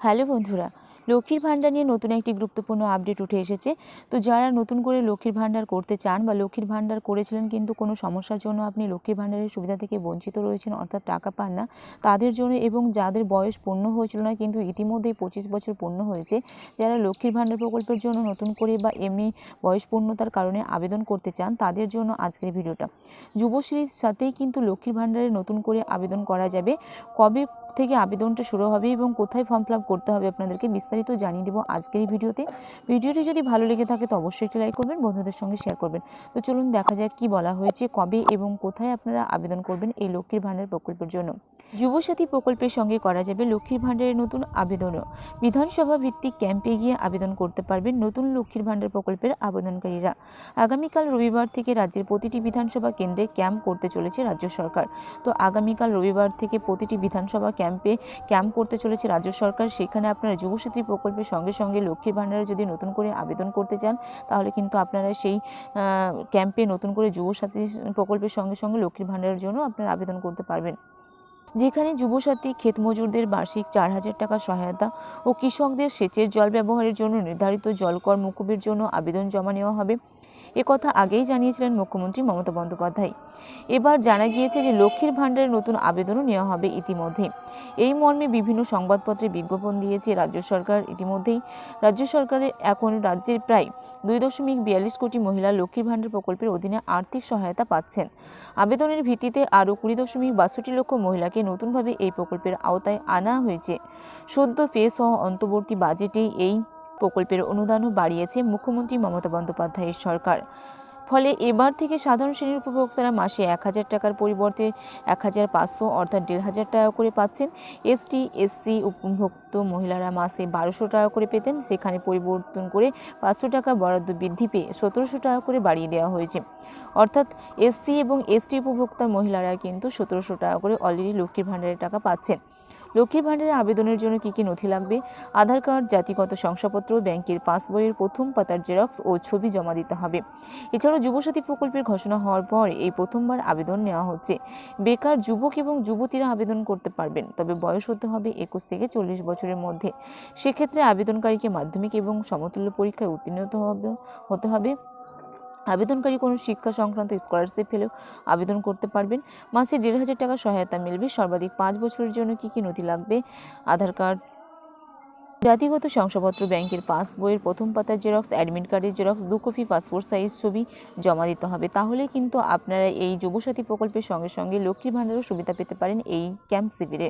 Hello বন্ধুরা, লক্ষ্মীর ভাণ্ডার নিয়ে নতুন একটি গুরুত্বপূর্ণ আপডেট উঠে এসেছে। তো যারা নতুন করে লক্ষ্মীর ভাণ্ডার করতে চান বা লক্ষ্মীর ভাণ্ডার করেছিলেন কিন্তু কোনো সমস্যার জন্য আপনি লক্ষ্মীর ভাণ্ডারের সুবিধা থেকে বঞ্চিত রয়েছেন, অর্থাৎ টাকা পান না, তাদের জন্য এবং যাদের বয়স পূর্ণ হয়েছিল না কিন্তু ইতিমধ্যেই 25 বছর পূর্ণ হয়েছে, যারা লক্ষ্মীর ভাণ্ডার প্রকল্পের জন্য নতুন করে বা এমনি বয়স পূর্ণতার কারণে আবেদন করতে চান, তাদের জন্য আজকের ভিডিওটা। যুবশ্রীর সাথেই কিন্তু লক্ষ্মীর ভাণ্ডারে নতুন করে আবেদন করা যাবে। কবে থেকে আবেদনটা শুরু হবে এবং কোথায় ফর্ম ফিল আপ করতে হবে আপনাদেরকে বিস্তারিত জানিয়ে দেবো আজকের এই ভিডিওতে। ভিডিওটি যদি ভালো লেগে থাকে তো অবশ্যই একটি লাইক করবেন, বন্ধুদের সঙ্গে শেয়ার করবেন। তো চলুন দেখা যাক কি বলা হয়েছে, কবে এবং কোথায় আপনারা আবেদন করবেন এই লক্ষ্মীর ভাণ্ডার প্রকল্পের জন্য। যুবসাথী প্রকল্পের সঙ্গে করা যাবে লক্ষ্মীর ভাণ্ডারের নতুন আবেদনও। বিধানসভা ভিত্তিক ক্যাম্পে গিয়ে আবেদন করতে পারবেন নতুন লক্ষ্মীর ভাণ্ডার প্রকল্পের আবেদনকারীরা। আগামীকাল রবিবার থেকে রাজ্যের প্রতিটি বিধানসভা কেন্দ্রে ক্যাম্প করতে চলেছে রাজ্য সরকার। তো আগামীকাল রবিবার থেকে প্রতিটি বিধানসভা ক্যাম্প করতে চলেছে রাজ্য সরকার। সেখানে আপনারা যুবসাথী প্রকল্পের সঙ্গে সঙ্গে লক্ষ্মীর ভাণ্ডারে যদি নতুন করে আবেদন করতে চান তাহলে কিন্তু আপনারা সেই ক্যাম্পে নতুন করে যুবসাথী প্রকল্পের সঙ্গে সঙ্গে লক্ষ্মীর ভাণ্ডারের জন্য আপনারা আবেদন করতে পারবেন। যেখানে যুবসাথী ক্ষেত মজুরদের বার্ষিক 4,000 টাকা সহায়তা ও কৃষকদের সেচের জল ব্যবহারের জন্য নির্ধারিত জলকর মকুবের জন্য আবেদন জমা নেওয়া হবে। একথা আগেই জানিয়েছিলেন মুখ্যমন্ত্রী মমতা বন্দ্যোপাধ্যায়। এবার জানা গিয়েছে যে লক্ষ্মীর ভাণ্ডারের নতুন আবেদনও নেওয়া হবে ইতিমধ্যে। এই মর্মে বিভিন্ন সংবাদপত্রে বিজ্ঞাপন দিয়েছে রাজ্য সরকার ইতিমধ্যেই। রাজ্য সরকারের এখন রাজ্যের প্রায় 2.42 কোটি মহিলা লক্ষ্মীর ভাণ্ডার প্রকল্পের অধীনে আর্থিক সহায়তা পাচ্ছেন। আবেদনের ভিত্তিতে আরও 20.62 লক্ষ মহিলাকে নতুনভাবে এই প্রকল্পের আওতায় আনা হয়েছে। সদ্য ফেজ সহ অন্তর্বর্তী বাজেটে এই প্রকল্পের অনুদানও বাড়িয়েছে মুখ্যমন্ত্রী মমতা বন্দ্যোপাধ্যায়ের সরকার। ফলে এবার থেকে সাধারণ শ্রেণীর উপভোক্তারা মাসে 1,000 টাকার পরিবর্তে 1,500 অর্থাৎ 1,500 টাকা করে পাচ্ছেন। এসটি এসসি উপভোক্ত মহিলারা মাসে 1,200 টাকা করে পেতেন, সেখানে পরিবর্তন করে 500 টাকা বরাদ্দ বৃদ্ধি পেয়ে 1,700 টাকা করে বাড়িয়ে দেওয়া হয়েছে। অর্থাৎ এসসি এবং এসটি উপভোক্তা মহিলারা কিন্তু 1,700 টাকা করে অলরেডি লক্ষ্মীর ভাণ্ডারের টাকা পাচ্ছেন। লক্ষ্মীর ভাণ্ডারে আবেদনের জন্য কী কী নথি লাগবে? আধার কার্ড, জাতিগত শংসাপত্র, ব্যাংকের পাসবইয়ের প্রথম পাতার জেরক্স ও ছবি জমা দিতে হবে। এছাড়াও যুবসাথী প্রকল্পের ঘোষণা হওয়ার পর এই প্রথমবার আবেদন নেওয়া হচ্ছে। বেকার যুবক এবং যুবতীরা আবেদন করতে পারবেন, তবে বয়স হতে হবে 21 থেকে 40 বছরের মধ্যে। সেক্ষেত্রে আবেদনকারীকে মাধ্যমিক এবং সমতুল্য পরীক্ষায় উত্তীর্ণ হতে হবে। আবেদনকারী কোনো শিক্ষা সংক্রান্ত স্কলারশিপ পেলেও আবেদন করতে পারবেন। মাসে 1,500 টাকা সহায়তা মিলবে। সর্বাধিক 5 বছরের জন্য কী কী নথি লাগবে? আধার কার্ড, জাতিগত শংসাপত্র, ব্যাংকের পাসবইয়ের প্রথম পাতার জেরক্স, অ্যাডমিট কার্ডের জেরক্স, 2 কপি পাসপোর্ট সাইজ ছবি জমা দিতে হবে। তাহলে কিন্তু আপনারা এই যুবসাথী প্রকল্পের সঙ্গে সঙ্গে লক্ষ্মীর ভাণ্ডারের সুবিধা পেতে পারেন এই ক্যাম্প শিবিরে।